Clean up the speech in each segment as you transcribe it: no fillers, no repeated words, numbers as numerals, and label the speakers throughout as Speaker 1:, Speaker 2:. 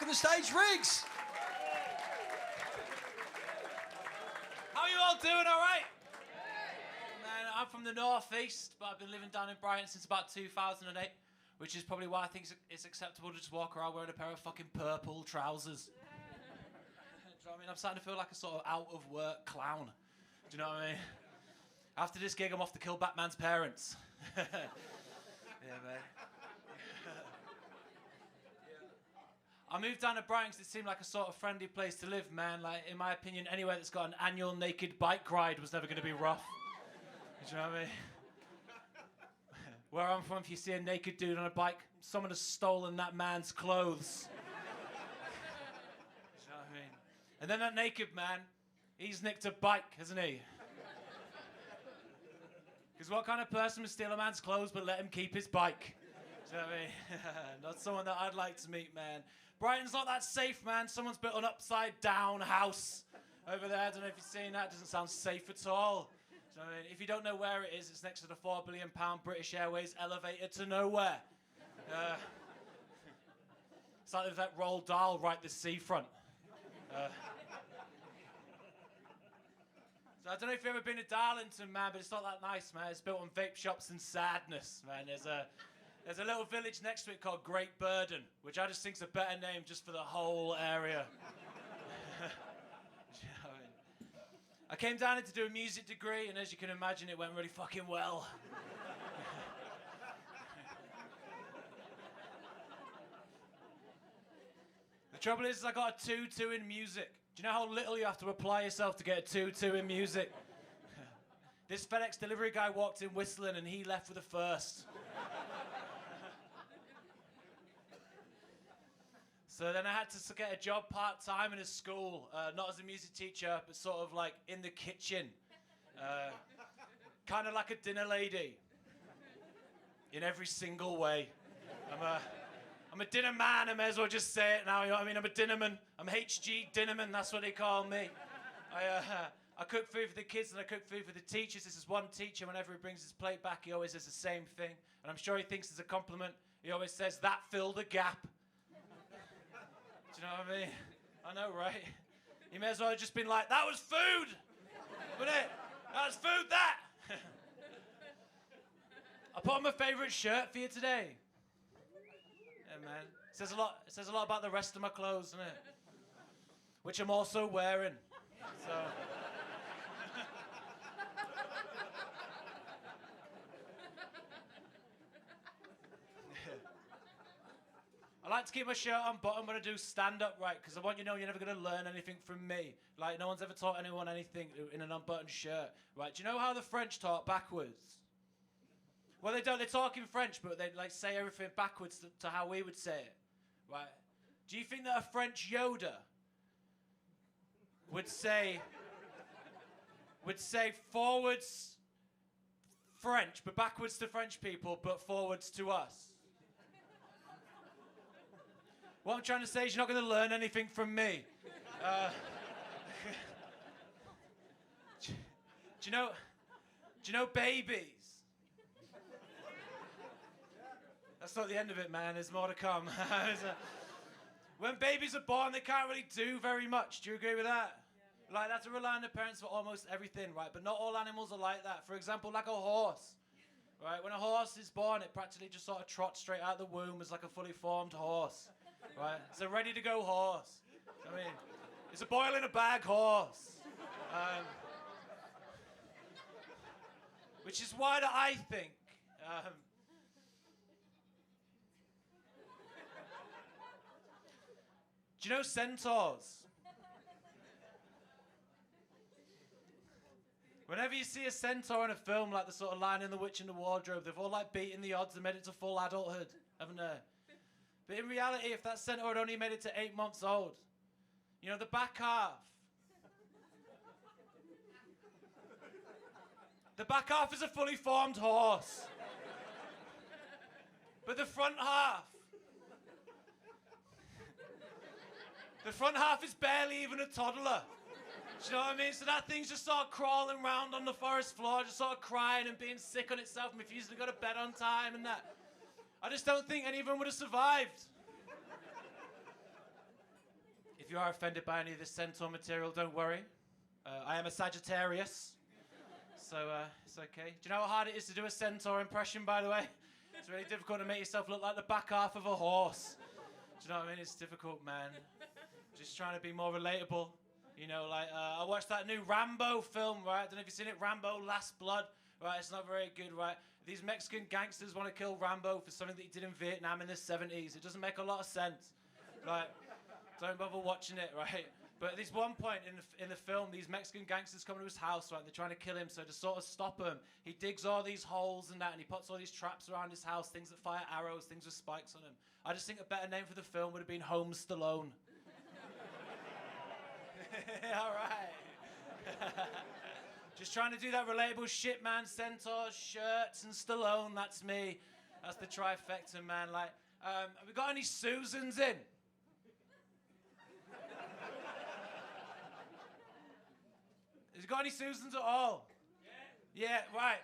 Speaker 1: the stage, Riggs.
Speaker 2: How are you all doing, all right? Man, I'm from the northeast, but I've been living down in Brighton since about 2008, which is probably why I think it's acceptable to just walk around wearing a pair of fucking purple trousers. Do you know what I mean? I'm starting to feel like a sort of out-of-work clown. Do you know what I mean? After this gig, I'm off to kill Batman's parents. Yeah, man. I moved down to Brighton because it seemed like a sort of friendly place to live, man. Like, in my opinion, anywhere that's got an annual naked bike ride was never going to be rough. Do you know what I mean? Where I'm from, if you see a naked dude on a bike, someone has stolen that man's clothes. Do you know what I mean? And then that naked man, he's nicked a bike, hasn't he? Because what kind of person would steal a man's clothes but let him keep his bike? Do you know what I mean? Not someone that I'd like to meet, man. Brighton's not that safe, man. Someone's built an upside-down house over there. I don't know if you've seen that. It doesn't sound safe at all. Do you know what I mean? If you don't know where it is, it's next to the £4 billion British Airways elevator to nowhere. It's like there's that Roald Dahl right the seafront. So I don't know if you've ever been to Darlington, man, but it's not that nice, man. It's built on vape shops and sadness, man. There's a little village next to it called Great Burden, which I just think's a better name just for the whole area. You know what I mean? I came down here to do a music degree, and as you can imagine, it went really fucking well. The trouble is I got a 2-2 in music. Do you know how little you have to apply yourself to get a 2-2 in music? This FedEx delivery guy walked in whistling, and he left with a first. So then I had to get a job part-time in a school, not as a music teacher, but sort of like in the kitchen. Kind of like a dinner lady. In every single way. I'm a dinner man, I may as well just say it now, you know what I mean? I'm a dinnerman. I'm HG Dinnerman, that's what they call me. I cook food for the kids and I cook food for the teachers. This is one teacher, whenever he brings his plate back, he always says the same thing. And I'm sure he thinks it's a compliment. He always says, "That filled a gap." Do you know what I mean? I know, right? You may as well have just been like, "That was food!" Wasn't it? That was food, that! I put on my favourite shirt for you today. Yeah, man. It says a lot about the rest of my clothes, doesn't it? Which I'm also wearing. So... I like to keep my shirt on bottom when I do stand-up, right? Because I want you to know you're never going to learn anything from me. Like, no one's ever taught anyone anything in an unbuttoned shirt, right? Do you know how the French talk backwards? Well, they don't. They talk in French, but they like say everything backwards to how we would say it, right? Do you think that a French Yoda would say forwards French, but backwards to French people, but forwards to us? What I'm trying to say is you're not going to learn anything from me. Do you know babies? That's not the end of it, man. There's more to come. When babies are born, they can't really do very much. Do you agree with that? Yeah. Like, they have to rely on their parents for almost everything, right? But not all animals are like that. For example, like a horse. Right? When a horse is born, it practically just sort of trots straight out of the womb as like a fully formed horse. Right? It's a ready-to-go horse. I mean, it's a boil-in-a-bag horse. Which is why that I think... do you know centaurs? Whenever you see a centaur in a film like the sort of Lion and the Witch in the Wardrobe, they've all like beaten the odds and made it to full adulthood, haven't they? But in reality, if that centaur had only made it to 8 months old, you know, the back half. The back half is a fully formed horse. But the front half. The front half is barely even a toddler. Do you know what I mean? So that thing's just sort of crawling around on the forest floor, just sort of crying and being sick on itself and refusing to go to bed on time and that. I just don't think any of them would have survived. If you are offended by any of this centaur material, don't worry. I am a Sagittarius, so it's okay. Do you know how hard it is to do a centaur impression, by the way? It's really difficult to make yourself look like the back half of a horse. Do you know what I mean? It's difficult, man. Just trying to be more relatable. You know, like, I watched that new Rambo film, right? I don't know if you've seen it, Rambo Last Blood. Right, it's not very good, right? These Mexican gangsters want to kill Rambo for something that he did in Vietnam in the 70s. It doesn't make a lot of sense. Like, don't bother watching it, right? But there's one point in the film, these Mexican gangsters come to his house, right? And they're trying to kill him, so to sort of stop him, he digs all these holes and that, and he puts all these traps around his house, things that fire arrows, things with spikes on them. I just think a better name for the film would have been Home Stallone. All right. Just trying to do that relatable shit, man. Centaurs, shirts, and Stallone. That's me. That's the trifecta, man. Like, have we got any Susans in? Has he got any Susans at all? Yeah, right.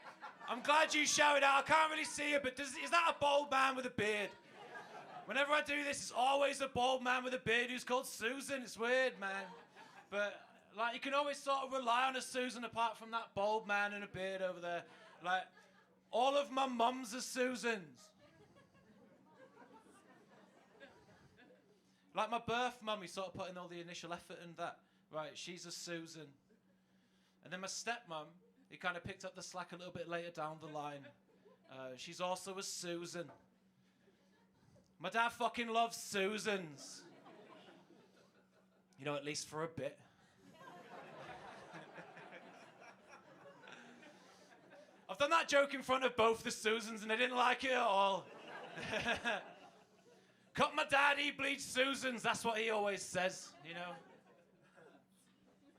Speaker 2: I'm glad you shouted out. I can't really see it, but is that a bald man with a beard? Whenever I do this, it's always a bald man with a beard who's called Susan. It's weird, man. But, like, you can always sort of rely on a Susan apart from that bald man and a beard over there. Like, all of my mums are Susans. Like my birth mum, we sort of put in all the initial effort and that. Right, she's a Susan. And then my stepmum, he kind of picked up the slack a little bit later down the line. She's also a Susan. My dad fucking loves Susans. You know, at least for a bit. I've done that joke in front of both the Susans and they didn't like it at all. Cut my daddy, bleach Susans. That's what he always says, you know.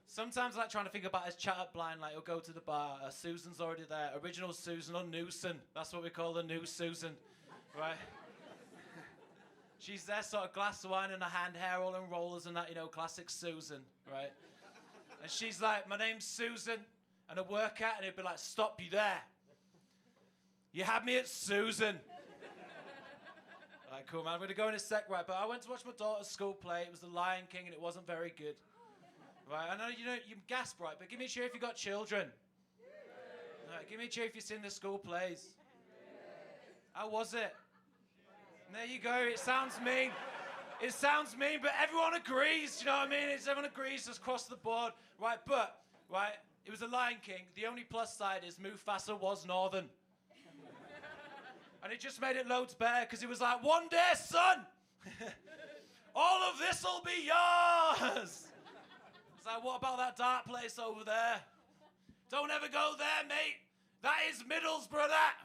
Speaker 2: Sometimes I like trying to think about his chat up blind, like he'll go to the bar, Susan's already there, original Susan or Newson. That's what we call the new Susan, right? She's there, sort of glass of wine in her hand, hair all in rollers and that, you know, classic Susan, right? And she's like, my name's Susan, and I work at, and he'd be like, stop you there. You had me at Susan. Right, cool, man, I'm gonna go in a sec, right? But I went to watch my daughter's school play. It was The Lion King, and it wasn't very good. Right, I know you gasp, right, but give me a cheer if you've got children. Right, give me a cheer if you've seen the school plays. How was it? There you go, it sounds mean. It sounds mean, but everyone agrees, you know what I mean? Everyone agrees just across the board. Right, but, right, it was The Lion King. The only plus side is Mufasa was Northern. And it just made it loads better, because it was like, one day, son, all of this'll be yours. It's like, what about that dark place over there? Don't ever go there, mate. That is Middlesbrough, that.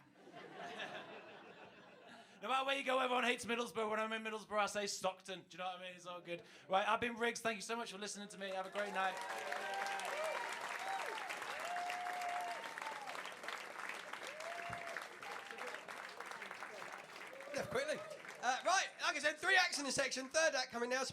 Speaker 2: No matter where you go, everyone hates Middlesbrough. When I'm in Middlesbrough, I say Stockton. Do you know what I mean? It's all good. Right, I've been Riggs. Thank you so much for listening to me. Have a great night.
Speaker 1: Quickly. Right, like I said, 3 acts in this section. Third act coming now.